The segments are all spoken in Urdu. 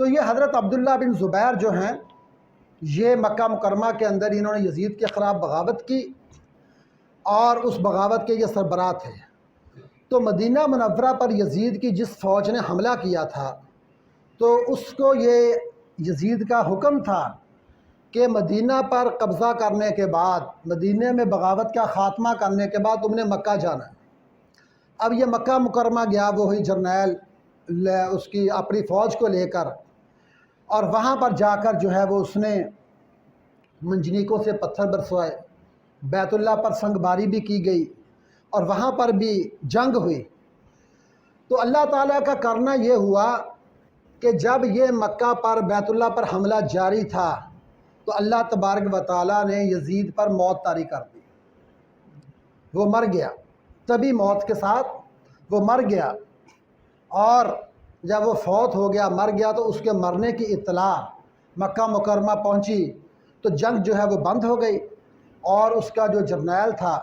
تو یہ حضرت عبداللہ بن زبیر جو ہیں، یہ مکہ مکرمہ کے اندر انہوں نے یزید کے خلاف بغاوت کی اور اس بغاوت کے یہ سربراہ تھے۔ تو مدینہ منورہ پر یزید کی جس فوج نے حملہ کیا تھا تو اس کو یہ یزید کا حکم تھا کہ مدینہ پر قبضہ کرنے کے بعد، مدینہ میں بغاوت کا خاتمہ کرنے کے بعد تم نے مکہ جانا ہے۔ اب یہ مکہ مکرمہ گیا، وہی جرنیل اس کی اپنی فوج کو لے کر، اور وہاں پر جا کر جو ہے وہ اس نے منجنیکوں سے پتھر برسوائے، بیت اللہ پر سنگ باری بھی کی گئی اور وہاں پر بھی جنگ ہوئی۔ تو اللہ تعالیٰ کا کرنا یہ ہوا کہ جب یہ مکہ پر بیت اللہ پر حملہ جاری تھا تو اللہ تبارک و تعالیٰ نے یزید پر موت طاری کر دی، وہ مر گیا، تبھی موت کے ساتھ وہ مر گیا۔ اور جب وہ فوت ہو گیا، مر گیا، تو اس کے مرنے کی اطلاع مکہ مکرمہ پہنچی تو جنگ جو ہے وہ بند ہو گئی، اور اس کا جو جرنیل تھا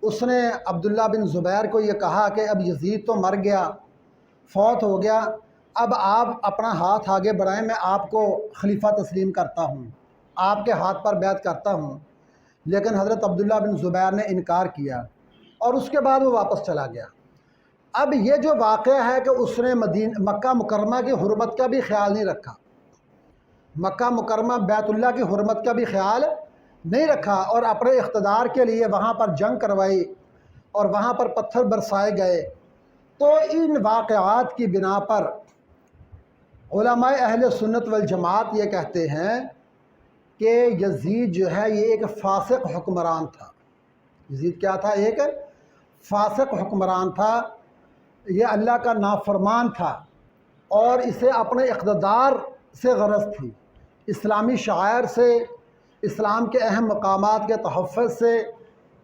اس نے عبداللہ بن زبیر کو یہ کہا کہ اب یزید تو مر گیا، فوت ہو گیا، اب آپ اپنا ہاتھ آگے بڑھائیں، میں آپ کو خلیفہ تسلیم کرتا ہوں، آپ کے ہاتھ پر بیعت کرتا ہوں۔ لیکن حضرت عبداللہ بن زبیر نے انکار کیا اور اس کے بعد وہ واپس چلا گیا۔ اب یہ جو واقعہ ہے کہ اس نے مکہ مکرمہ کی حرمت کا بھی خیال نہیں رکھا، مکہ مکرمہ بیت اللہ کی حرمت کا بھی خیال نہیں رکھا، اور اپنے اقتدار کے لیے وہاں پر جنگ کروائی اور وہاں پر پتھر برسائے گئے۔ تو ان واقعات کی بنا پر علماء اہل سنت والجماعت یہ کہتے ہیں کہ یزید جو ہے یہ ایک فاسق حکمران تھا۔ یزید کیا تھا؟ ایک فاسق حکمران تھا، یہ اللہ کا نافرمان تھا، اور اسے اپنے اقتدار سے غرض تھی، اسلامی شعائر سے، اسلام کے اہم مقامات کے تحفظ سے،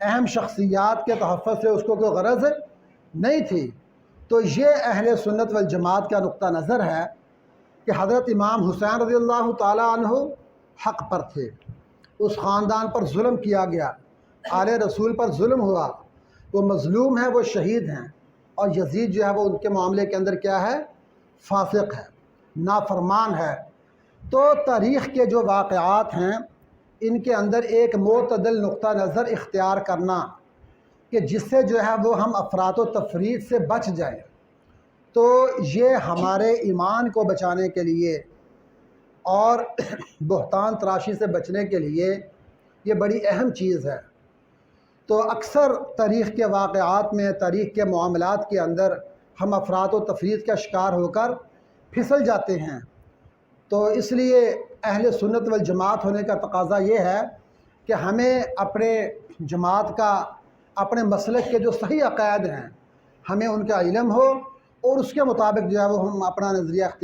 اہم شخصیات کے تحفظ سے اس کو کوئی غرض نہیں تھی۔ تو یہ اہل سنت والجماعت کا نقطہ نظر ہے کہ حضرت امام حسین رضی اللہ تعالیٰ عنہ حق پر تھے، اس خاندان پر ظلم کیا گیا، آل رسول پر ظلم ہوا، وہ مظلوم ہیں، وہ شہید ہیں، اور یزید جو ہے وہ ان کے معاملے کے اندر کیا ہے؟ فاسق ہے، نافرمان ہے۔ تو تاریخ کے جو واقعات ہیں ان کے اندر ایک معتدل نقطہ نظر اختیار کرنا کہ جس سے جو ہے وہ ہم افراط و تفریط سے بچ جائیں، تو یہ ہمارے ایمان کو بچانے کے لیے اور بہتان تراشی سے بچنے کے لیے یہ بڑی اہم چیز ہے۔ تو اکثر تاریخ کے واقعات میں، تاریخ کے معاملات کے اندر ہم افراط و تفریط کا شکار ہو کر پھسل جاتے ہیں۔ تو اس لیے اہل سنت والجماعت ہونے کا تقاضا یہ ہے کہ ہمیں اپنے جماعت کا، اپنے مسلک کے جو صحیح عقائد ہیں، ہمیں ان کا علم ہو، اور اس کے مطابق جو ہے وہ ہم اپنا نظریہ اختیار